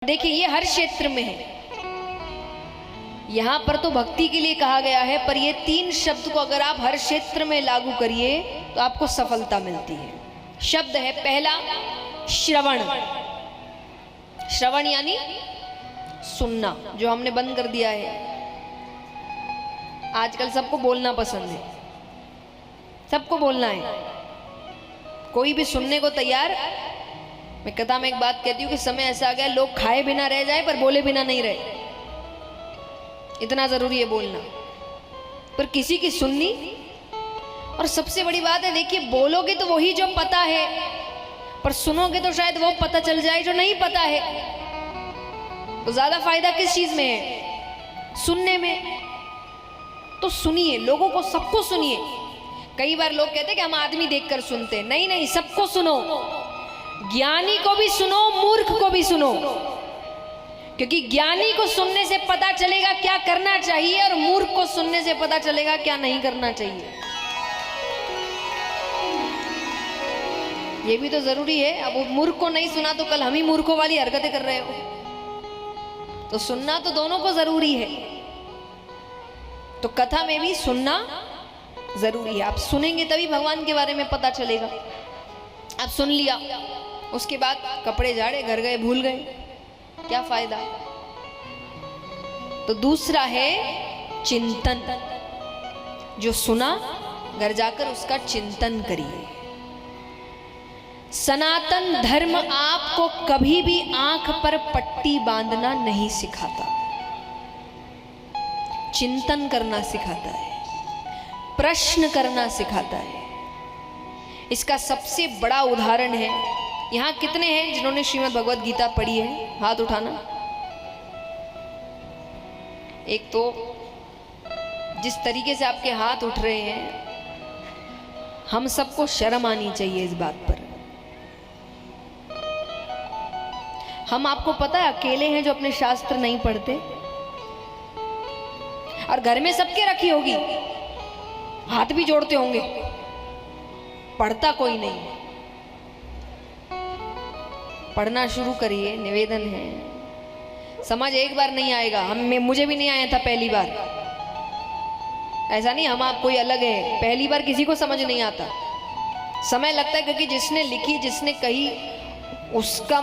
देखिए ये हर क्षेत्र में है। यहाँ पर तो भक्ति के लिए कहा गया है, पर ये तीन शब्द को अगर आप हर क्षेत्र में लागू करिए तो आपको सफलता मिलती है। शब्द है पहला श्रवण। श्रवण यानी सुनना, जो हमने बंद कर दिया है। आजकल सबको बोलना पसंद है, सबको बोलना है, कोई भी सुनने को तैयार। मैं कथा में एक बात कहती हूँ कि समय ऐसा आ गया लोग खाए बिना रह जाए पर बोले बिना नहीं रहे। इतना जरूरी है बोलना, पर किसी की सुननी। और सबसे बड़ी बात है, देखिए बोलोगे तो वही जो पता है, पर सुनोगे तो शायद वो पता चल जाए जो नहीं पता है। तो ज्यादा फायदा किस चीज में है? सुनने में। तो सुनिए, लोगों को सबको सुनिए। कई बार लोग कहते हैं कि हम आदमी देखकर सुनते हैं। नहीं नहीं, सबको सुनो, ज्ञानी को भी सुनो, मूर्ख को भी सुनो। क्योंकि ज्ञानी को सुनने से पता चलेगा क्या करना चाहिए, और मूर्ख को सुनने से पता चलेगा क्या नहीं करना चाहिए। ये भी तो जरूरी है। अब वो मूर्ख को नहीं सुना तो कल हम ही मूर्खों वाली हरकतें कर रहे हो। तो सुनना तो दोनों को जरूरी है। तो कथा में भी सुनना जरूरी है। आप सुनेंगे तभी भगवान के बारे में पता चलेगा। आप सुन लिया, उसके बाद कपड़े झाड़े, घर गए, भूल गए, क्या फायदा? तो दूसरा है चिंतन। जो सुना घर जाकर उसका चिंतन करिए। सनातन धर्म आपको कभी भी आंख पर पट्टी बांधना नहीं सिखाता, चिंतन करना सिखाता है, प्रश्न करना सिखाता है। इसका सबसे बड़ा उदाहरण है, यहाँ कितने हैं जिन्होंने श्रीमद् भगवद गीता पढ़ी है? हाथ उठाना। एक तो जिस तरीके से आपके हाथ उठ रहे हैं, हम सबको शर्म आनी चाहिए इस बात पर। हम, आपको पता है, अकेले हैं जो अपने शास्त्र नहीं पढ़ते, और घर में सबके रखी होगी, हाथ भी जोड़ते होंगे, पढ़ता कोई नहीं। पढ़ना शुरू करिए, निवेदन है। समझ एक बार नहीं आएगा, मुझे भी नहीं आया था पहली बार। ऐसा नहीं हम आप कोई अलग है, पहली बार किसी को समझ नहीं आता, समय लगता है। क्योंकि जिसने लिखी, जिसने कही, उसका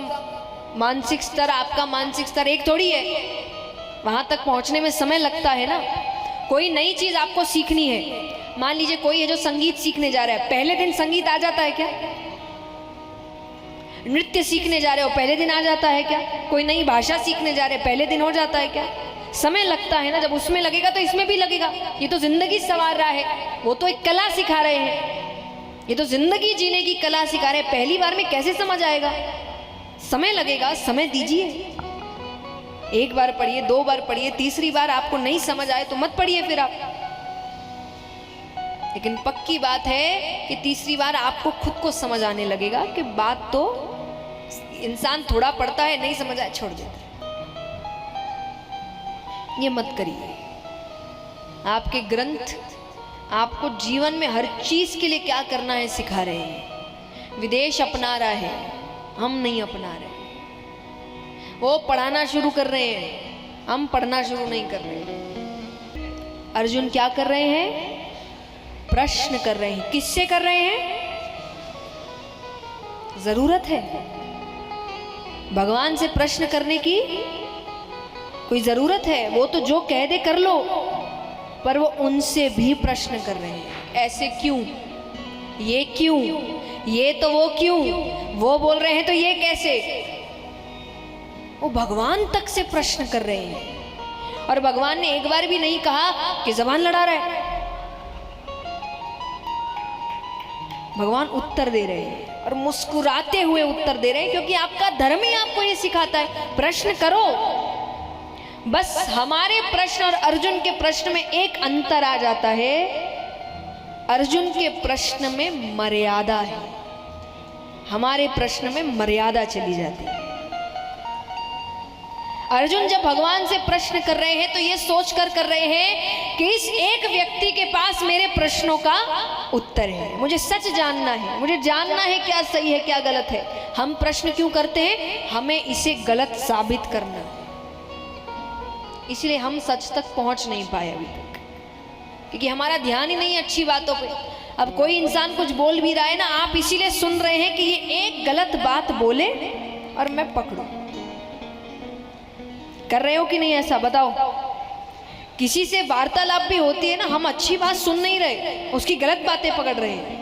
मानसिक स्तर, आपका मानसिक स्तर एक थोड़ी है। वहां तक पहुंचने में समय लगता है ना। कोई नई चीज आपको सीखनी है, मान लीजिए कोई है जो संगीत सीखने जा रहा है, पहले दिन संगीत आ जाता है क्या? नृत्य सीखने जा रहे हो, पहले दिन आ जाता है क्या? कोई नई भाषा सीखने जा रहे हैं, पहले दिन हो जाता है क्या? समय लगता है ना। जब उसमें लगेगा तो इसमें भी लगेगा। ये तो जिंदगी संवार रहा है, वो तो एक कला सिखा रहे हैं। ये तो जिंदगी जीने की कला सिखा रहे हैं। पहली बार में कैसे समझ आएगा? समय लगेगा, समय दीजिए। एक बार पढ़िए, दो बार पढ़िए, तीसरी बार आपको नहीं समझ आए तो मत पढ़िए फिर आप। लेकिन पक्की बात है कि तीसरी बार आपको खुद को समझ आने लगेगा कि बात तो इंसान थोड़ा पढ़ता है, नहीं समझ आए छोड़ देता है। ये मत करिए। आपके ग्रंथ आपको जीवन में हर चीज के लिए क्या करना है सिखा रहे हैं। विदेश अपना रहा है, हम नहीं अपना रहे। वो पढ़ाना शुरू कर रहे हैं, हम पढ़ना शुरू नहीं कर रहे हैं। अर्जुन क्या कर रहे हैं? प्रश्न कर रहे हैं। किससे कर रहे हैं? जरूरत है भगवान से प्रश्न करने की, कोई जरूरत है? वो तो जो कह दे कर लो, पर वो उनसे भी प्रश्न कर रहे हैं। ऐसे क्यों? ये क्यों? ये तो वो क्यों? वो बोल रहे हैं तो ये कैसे? वो भगवान तक से प्रश्न कर रहे हैं। और भगवान ने एक बार भी नहीं कहा कि जबान लड़ा रहा है। भगवान उत्तर दे रहे हैं, और मुस्कुराते हुए उत्तर दे रहे हैं, क्योंकि आपका धर्म ही आपको ये सिखाता है, प्रश्न करो। बस हमारे प्रश्न और अर्जुन के प्रश्न में एक अंतर आ जाता है। अर्जुन के प्रश्न में मर्यादा है, हमारे प्रश्न में मर्यादा चली जाती है। अर्जुन जब भगवान से प्रश्न कर रहे हैं तो ये सोच कर रहे हैं कि इस एक व्यक्ति के पास मेरे प्रश्नों का उत्तर है, मुझे सच जानना है, मुझे जानना है क्या सही है क्या गलत है। हम प्रश्न क्यों करते हैं? हमें इसे गलत साबित करना है, इसलिए हम सच तक पहुंच नहीं पाए अभी तक, क्योंकि हमारा ध्यान ही नहीं अच्छी बातों पे। अब कोई इंसान कुछ बोल भी रहा है ना, आप इसीलिए सुन रहे हैं कि ये एक गलत बात बोले और मैं पकड़ूं। कर रहे हो कि नहीं ऐसा? बताओ। किसी से वार्तालाप भी होती है ना, हम अच्छी बात सुन नहीं रहे, उसकी गलत बातें पकड़ रहे हैं।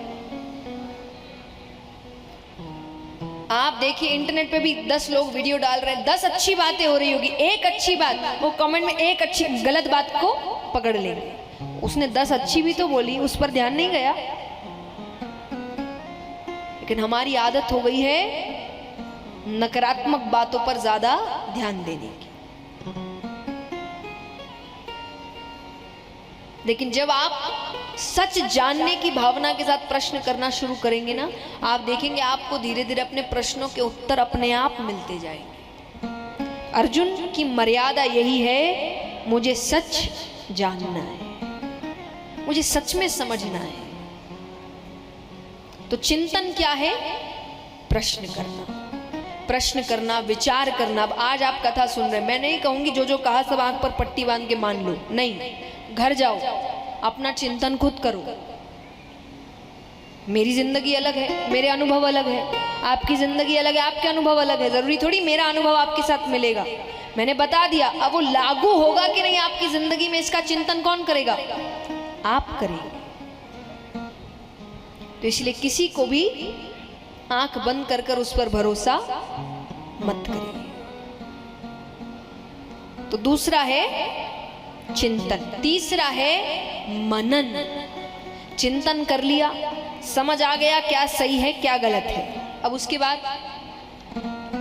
आप देखिए इंटरनेट पे भी 10 लोग वीडियो डाल रहे हैं, 10 अच्छी बातें हो रही होगी, एक अच्छी बात, वो कमेंट में एक अच्छी गलत बात को पकड़ लेंगे। उसने 10 अच्छी भी तो बोली, उस पर ध्यान नहीं गया। लेकिन हमारी आदत हो गई है नकारात्मक बातों पर ज्यादा ध्यान देने की। लेकिन जब आप सच जानने की भावना के साथ प्रश्न करना शुरू करेंगे ना, आप देखेंगे आपको धीरे धीरे अपने प्रश्नों के उत्तर अपने आप मिलते जाएंगे। अर्जुन की मर्यादा यही है, मुझे सच जानना है, मुझे सच में समझना है। तो चिंतन क्या है? प्रश्न करना, प्रश्न करना, विचार करना। अब आज आप कथा सुन रहे हैं, मैं नहीं कहूंगी जो जो कहा सब आंख पर पट्टी बांध के मान लो, नहीं। घर जाओ, अपना चिंतन खुद करो। मेरी जिंदगी अलग है, मेरे अनुभव अलग है, आपकी जिंदगी अलग है, आपके अनुभव अलग है। जरूरी थोड़ी मेरा अनुभव आपके साथ मिलेगा। मैंने बता दिया, अब वो लागू होगा कि नहीं आपकी जिंदगी में, इसका चिंतन कौन करेगा? आप करेंगे। तो इसलिए किसी को भी आंख बंद कर कर उस पर भरोसा मत करिए। तो दूसरा है चिंतन, तीसरा है मनन। चिंतन कर लिया, समझ आ गया क्या सही है क्या गलत है, अब उसके बाद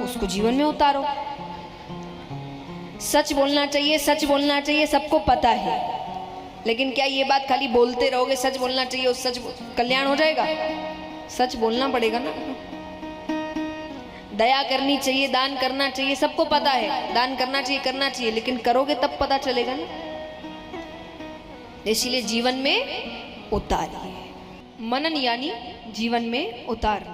उसको जीवन में उतारो। सच बोलना चाहिए, सच बोलना चाहिए, सबको पता है। लेकिन क्या ये बात खाली बोलते रहोगे सच बोलना चाहिए, उस सच कल्याण हो जाएगा? सच बोलना पड़ेगा ना। दया करनी चाहिए, दान करना चाहिए, सबको पता है दान करना चाहिए, करना चाहिए, लेकिन करोगे तब पता चलेगा ना। इसलिए जीवन में उतारिए। मनन यानी जीवन में उतारना।